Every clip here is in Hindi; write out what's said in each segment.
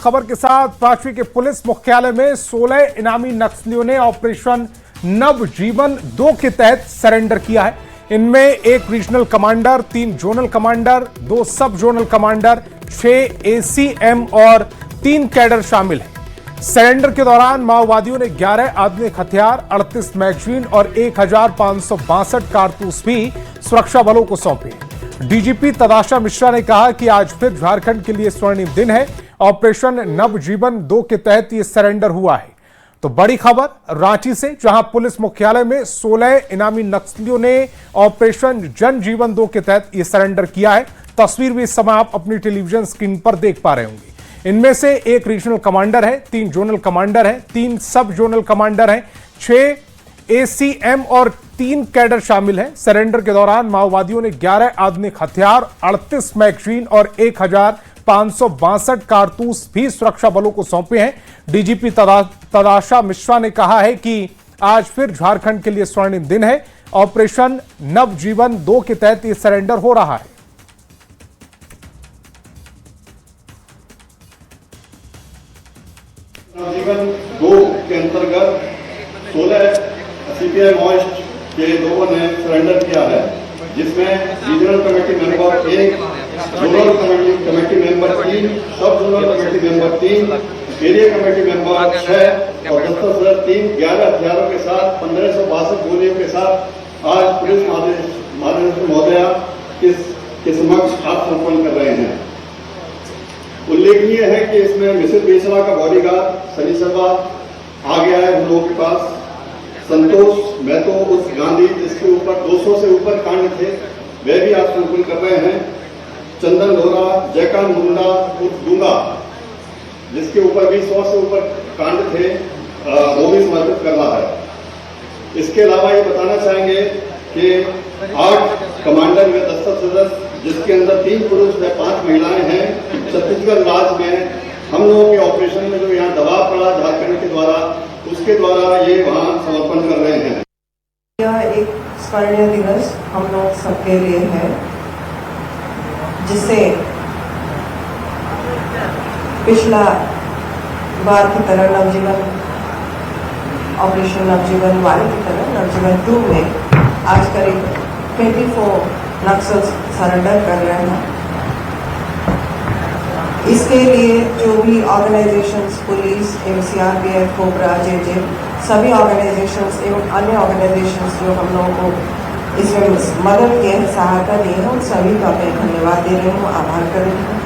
खबर के साथ पांचवी के पुलिस मुख्यालय में 16 इनामी नक्सलियों ने ऑपरेशन नवजीवन 2 के तहत सरेंडर किया है। इनमें एक रीजनल कमांडर, 3 जोनल कमांडर, 2 सब जोनल कमांडर, 6 एसीएम और 3 कैडर शामिल हैं। सरेंडर के दौरान माओवादियों ने 11 आधुनिक हथियार, 38 मैगजीन और 1562 कारतूस भी सुरक्षा बलों को सौंपे। डीजीपी तदाशा मिश्रा ने कहा कि आज फिर झारखंड के लिए स्वर्णिम दिन है। ऑपरेशन नवजीवन 2 के तहत यह सरेंडर हुआ है। तो बड़ी खबर रांची से, जहां पुलिस मुख्यालय में 16 इनामी नक्सलियों ने ऑपरेशन जनजीवन 2 के तहत यह सरेंडर किया है। तस्वीर भी इस समय आप अपनी टेलीविजन स्क्रीन पर देख पा रहे होंगे। इनमें से एक रीजनल कमांडर है, 3 जोनल कमांडर हैं, 3 सब जोनल कमांडर हैं, 6 एसीएम और 3 कैडर शामिल हैं। सरेंडर के दौरान माओवादियों ने 11 आधुनिक हथियार, 38 मैगजीन और 1562 कारतूस भी सुरक्षा बलों को सौंपे हैं। डीजीपी तदाशा मिश्रा ने कहा है कि आज फिर झारखंड के लिए स्वर्णिम दिन है। ऑपरेशन नवजीवन 2 के तहत यह सरेंडर हो रहा है। नवजीवन 2 के अंतर्गत 16 सीपीआई माओइस्ट के लोगों ने सरेंडर किया है, जिसमें regional committee member 1, zonal committee member 3, सब zonal committee member 3, area committee member 6 और दस्ता सदस्य 3, 11 हथियारों के साथ 1562 गोलियों के साथ आज पुलिस महानिदेशक महोदया के समक्ष आत्मसमर्पण कर रहे हैं। उल्लेखनीय है कि इसमें मिसिर बेसरा का बॉडीगार्ड सनी शर्मा आ गया है हम लोगों के पास। संतोष महतो उस गांधी जिसके ऊपर 200 से ऊपर कांड थे, वे भी आज संकुल कर रहे हैं। चंदन लोहरा, जयकांत मुंडा उर्फ दूंगा, जिसके ऊपर भी 100 से ऊपर कांड थे, वो भी समर्पित कर रहा है। इसके अलावा ये बताना चाहेंगे कि 8 कमांडर व दस्ता सदस्य, जिसके अंदर 3 पुरुष व 5 महिलाएं हैं, छत्तीसगढ़ राज्य में हम लोगों के ऑपरेशन में जो यहाँ दबाव पड़ा झारखंड के द्वारा, उसके द्वारा ये वहाँ समर्पण कर रहे हैं। यह एक स्वर्णिम दिवस हम लोग सबके लिए है, जिसे पिछला बार की तरह नवजीवन ऑपरेशन नवजीवन 1 की तरह नवजीवन 2 में आज करीब 24 नक्सल्स सरेंडर कर रहे हैं। इसके लिए जो भी organisations, police, CRPF, cobra, JJ, सभी ऑर्गेनाइजेशंस एवं अन्य ऑर्गेनाइजेशंस जो हम लोगों को इसमें मदद किए हैं, सहायता दी है, उन सभी का मैं धन्यवाद दे रही हूँ, आभार कर रही हूँ।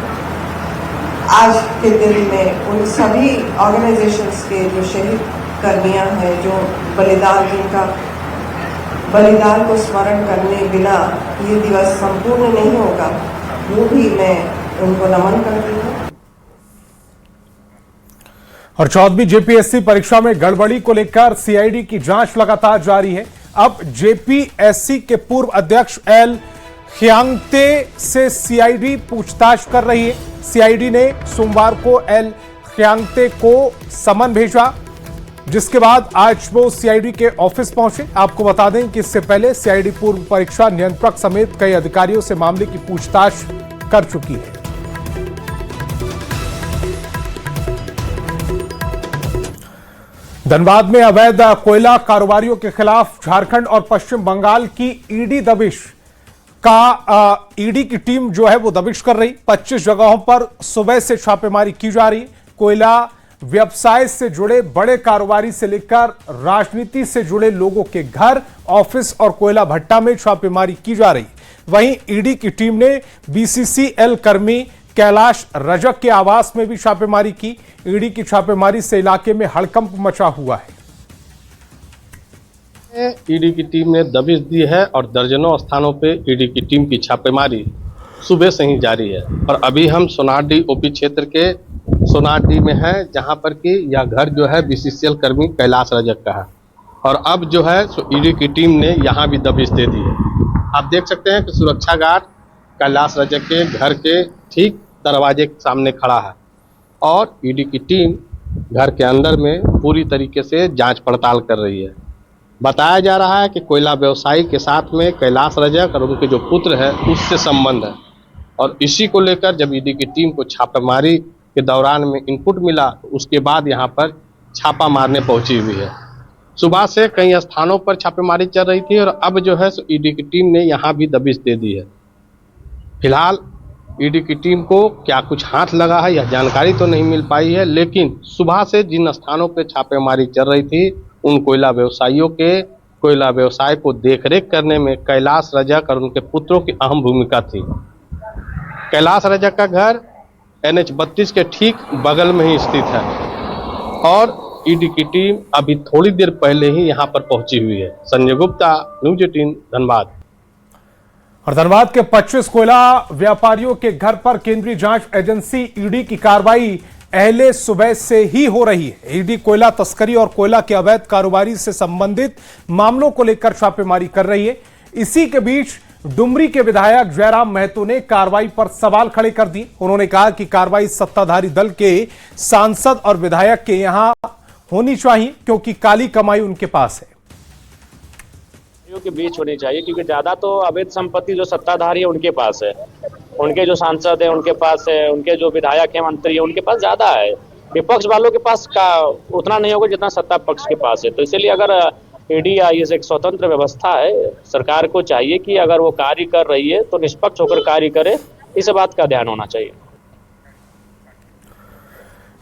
आज के दिन में उन सभी ऑर्गेनाइजेशंस के जो शहीद कर्मियाँ हैं, जो बलिदान, जिनका बलिदान को स्मरण करने बिना ये दिवस संपूर्ण नहीं होगा, वो भी मैं उनको नमन करती हूँ। और 14वीं जेपीएससी परीक्षा में गड़बड़ी को लेकर सीआईडी की जांच लगातार जारी है। अब जेपीएससी के पूर्व अध्यक्ष एल ख्यांगते से सीआईडी पूछताछ कर रही है। सीआईडी ने सोमवार को एल ख्यांगते को समन भेजा, जिसके बाद आज वो सीआईडी के ऑफिस पहुंचे। आपको बता दें कि इससे पहले सीआईडी पूर्व परीक्षा नियंत्रक समेत कई अधिकारियों से मामले की पूछताछ कर चुकी है। धनबाद में अवैध कोयला कारोबारियों के खिलाफ झारखंड और पश्चिम बंगाल की ईडी दबिश का ईडी की टीम जो है वो दबिश कर रही। 25 जगहों पर सुबह से छापेमारी की जा रही। कोयला व्यवसाय से जुड़े बड़े कारोबारी से लेकर राजनीति से जुड़े लोगों के घर, ऑफिस और कोयला भट्टा में छापेमारी की जा रही। वहीं ईडी की टीम ने बीसीसीएल कर्मी कैलाश रजक के आवास में भी छापेमारी की। ईडी की छापेमारी से इलाके में हड़कंप मचा हुआ है। ईडी की टीम ने दबिश दी है और दर्जनों स्थानों पे ईडी की टीम की छापेमारी सुबह से ही जारी है। और अभी हम सोनारडी ओपी क्षेत्र के सोनारडी में है, जहां पर कि यह घर जो है बीसीसीएल कर्मी कैलाश रजक का है। और अब जो है ईडी की टीम ने यहाँ भी दबिश दे दी है। आप देख सकते हैं कि सुरक्षा गार्ड कैलाश रजक के घर के ठीक दरवाजे के सामने खड़ा है और ईडी की टीम घर के अंदर में पूरी तरीके से जांच पड़ताल कर रही है। बताया जा रहा है कि कोयला व्यवसायी के साथ में कैलाश रजक और उनके जो पुत्र है उससे संबंध है। और इसी को लेकर जब ईडी की टीम को छापेमारी के दौरान में इनपुट मिला, उसके बाद यहाँ पर छापा मारने पहुंची हुई है। सुबह से कई स्थानों पर छापेमारी चल रही थी और अब जो है ईडी की टीम ने यहाँ भी दबिश दे दी है। फिलहाल ईडी की टीम को क्या कुछ हाथ लगा है यह जानकारी तो नहीं मिल पाई है, लेकिन सुबह से जिन स्थानों पर छापेमारी चल रही थी उन कोयला व्यवसायियों के कोयला व्यवसाय को देखरेख करने में कैलाश रजक और उनके पुत्रों की अहम भूमिका थी। कैलाश रजक का घर NH-32 के ठीक बगल में ही स्थित है और ईडी की टीम अभी थोड़ी देर पहले ही यहां पर पहुंची हुई है। संजय गुप्ता, न्यूज 18, धनबाद। और धनबाद के 25 कोयला व्यापारियों के घर पर केंद्रीय जांच एजेंसी ईडी की कार्रवाई अहले सुबह से ही हो रही है। ईडी कोयला तस्करी और कोयला के अवैध कारोबारी से संबंधित मामलों को लेकर छापेमारी कर रही है। इसी के बीच डुमरी के विधायक जयराम महतो ने कार्रवाई पर सवाल खड़े कर दिए। उन्होंने कहा कि कार्रवाई सत्ताधारी दल के सांसद और विधायक के यहां होनी चाहिए क्योंकि काली कमाई उनके पास है। के बीच होनी चाहिए क्योंकि ज्यादा तो अवैध संपत्ति जो सत्ताधारी है उनके पास है, उनके जो सांसद है उनके पास है, उनके जो विधायक है, मंत्री है, उनके पास ज्यादा है। विपक्ष वालों के पास का उतना नहीं होगा जितना सत्ता पक्ष के पास है। तो इसलिए अगर ईडी ये एक स्वतंत्र व्यवस्था है, सरकार को चाहिए कि अगर वो कार्य कर रही है तो निष्पक्ष होकर कार्य करे, इस बात का ध्यान होना चाहिए।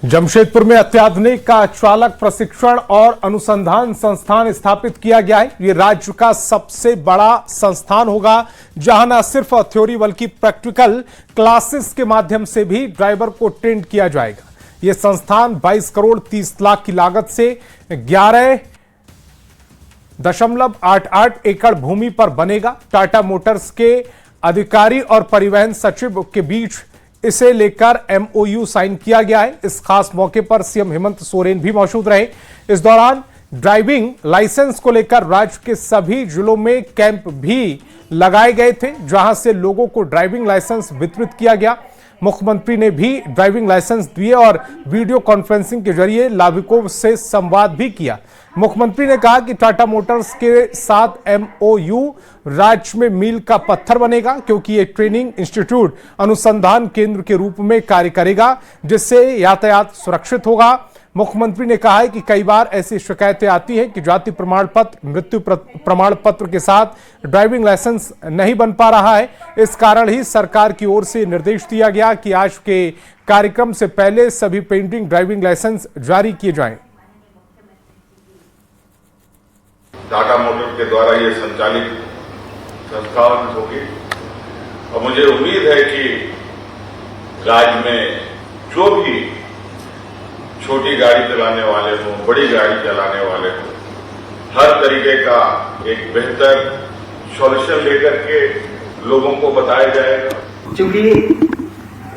जमशेदपुर में अत्याधुनिक का चालक प्रशिक्षण और अनुसंधान संस्थान स्थापित किया गया है। यह राज्य का सबसे बड़ा संस्थान होगा जहां न सिर्फ थ्योरी बल्कि प्रैक्टिकल क्लासेस के माध्यम से भी ड्राइवर को ट्रेन किया जाएगा। यह संस्थान 22 करोड़ 30 लाख की लागत से 11.88 एकड़ भूमि पर बनेगा। टाटा मोटर्स के अधिकारी और परिवहन सचिव के बीच इसे लेकर MOU साइन किया गया है। इस खास मौके पर सीएम हेमंत सोरेन भी मौजूद रहे। इस दौरान ड्राइविंग लाइसेंस को लेकर राज्य के सभी जिलों में कैंप भी लगाए गए थे जहां से लोगों को ड्राइविंग लाइसेंस वितरित किया गया। मुख्यमंत्री ने भी ड्राइविंग लाइसेंस दिए और वीडियो कॉन्फ्रेंसिंग के जरिए लाभुकों से संवाद भी किया। मुख्यमंत्री ने कहा कि टाटा मोटर्स के साथ MOU राज्य में मील का पत्थर बनेगा क्योंकि ये ट्रेनिंग इंस्टीट्यूट अनुसंधान केंद्र के रूप में कार्य करेगा जिससे यातायात सुरक्षित होगा। मुख्यमंत्री ने कहा है कि कई बार ऐसी शिकायतें आती हैं कि जाति प्रमाण पत्र, मृत्यु प्रमाण पत्र के साथ ड्राइविंग लाइसेंस नहीं बन पा रहा है। इस कारण ही सरकार की ओर से निर्देश दिया गया कि आज के कार्यक्रम से पहले सभी पेंडिंग ड्राइविंग लाइसेंस जारी किए जाएं। टाटा मोटर्स के द्वारा ये संचालित संस्थान होगी और मुझे उम्मीद है कि राज्य में जो भी छोटी गाड़ी चलाने वाले हों, बड़ी गाड़ी चलाने वाले हों, हर तरीके का एक बेहतर सॉल्यूशन लेकर के लोगों को बताया जाएगा। क्योंकि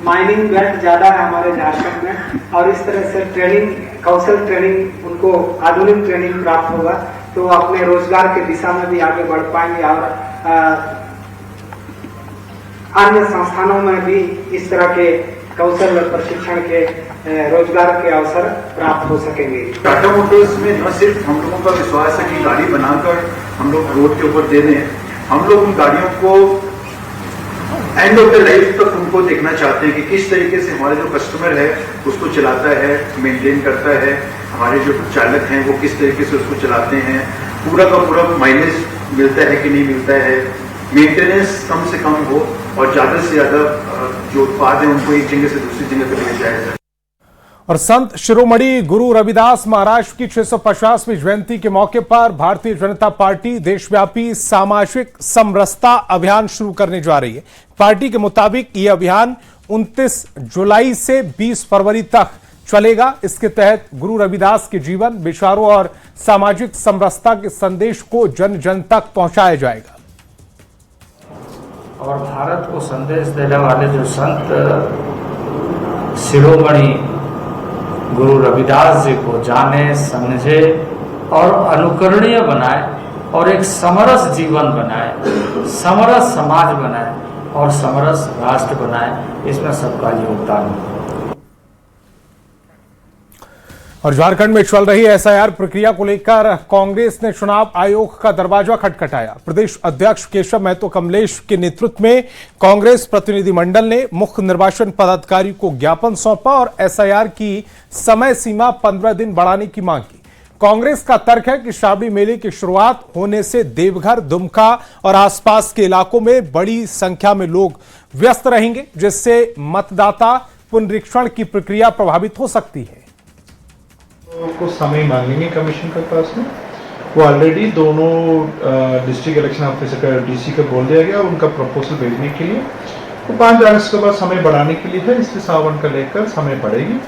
माइनिंग बेल्ट ज्यादा है हमारे झारखंड में और इस तरह से ट्रेनिंग, कौशल ट्रेनिंग, उनको आधुनिक ट्रेनिंग प्राप्त होगा तो अपने रोजगार के दिशा में भी आगे बढ़ पाएंगे और अन्य संस्थानों में भी इस तरह के कौशल प्रशिक्षण के रोजगार के अवसर प्राप्त हो सकेंगे। टाटा मोटर्स में न सिर्फ हम लोगों का विश्वास है कि गाड़ी बनाकर हम लोग रोड के ऊपर दे दें, हम लोग उन गाड़ियों को एंड ऑफ द लाइफ तक उनको देखना चाहते हैं कि किस तरीके से हमारे जो कस्टमर है उसको चलाता है, मेंटेन करता है, हमारे जो चालक हैं वो किस तरीके से उसको चलाते हैं, पूरा का पूरा माइलेज मिलता है कि नहीं मिलता है, मेंटेनेंस कम से कम हो और ज्यादा से ज्यादा जो उत्पाद है उनको एक जगह से दूसरी जगह पर ले जाया जाए। और संत शिरोमणि गुरु रविदास महाराज की 650वीं जयंती के मौके पर भारतीय जनता पार्टी देशव्यापी सामाजिक समरसता अभियान शुरू करने जा रही है। पार्टी के मुताबिक यह अभियान 29 जुलाई से 20 फरवरी तक चलेगा। इसके तहत गुरु रविदास के जीवन, विचारों और सामाजिक समरसता के संदेश को जन जन तक पहुंचाया जाएगा। और भारत को संदेश देने वाले जो संत शिरोमणि गुरु रविदास जी को जाने, समझे और अनुकरणीय बनाए और एक समरस जीवन बनाए, समरस समाज बनाए और समरस राष्ट्र बनाए, इसमें सबका योगदान है। और झारखंड में चल रही एसआईआर प्रक्रिया को लेकर कांग्रेस ने चुनाव आयोग का दरवाजा खटखटाया। प्रदेश अध्यक्ष केशव महतो कमलेश के नेतृत्व में कांग्रेस प्रतिनिधिमंडल ने मुख्य निर्वाचन पदाधिकारी को ज्ञापन सौंपा और एसआईआर की समय सीमा 15 दिन बढ़ाने की मांग की। कांग्रेस का तर्क है कि श्रावणी मेले की शुरुआत होने से देवघर, दुमका और आसपास के इलाकों में बड़ी संख्या में लोग व्यस्त रहेंगे, जिससे मतदाता पुनरीक्षण की प्रक्रिया प्रभावित हो सकती है। को समय मांगेंगे कमीशन के पास में, वो ऑलरेडी दोनों डिस्ट्रिक्ट इलेक्शन ऑफिसर का डीसी का बोल दिया गया और उनका प्रपोजल भेजने के लिए, तो 5 अगस्त के बाद समय बढ़ाने के लिए है, इसलिए सावन का लेकर समय बढ़ेगी।